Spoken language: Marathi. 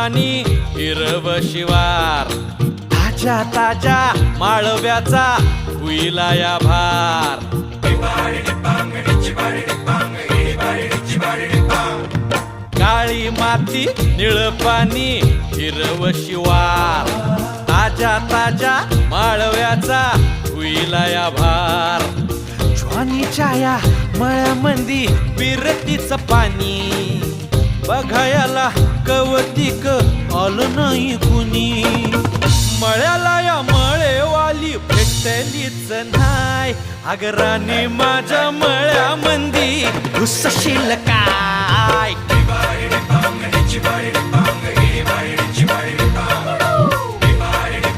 पाणी हिरव शिवार, ताज्या ताज्या माळव्याचा हुईला या भार. काळी माती निळ पाणी हिरव शिवार, ताज्या ताज्या माळव्याचा हुईला या भार. ज्वानीच्या या मळ्यामंदी विरतीचं पाणी, बघायला कवतिक आलं नाही कुणी. मळ्याला या मळेवाली भेटलीच नाय, अगराने माझ्या मळ्यामंदी घुसशील काय.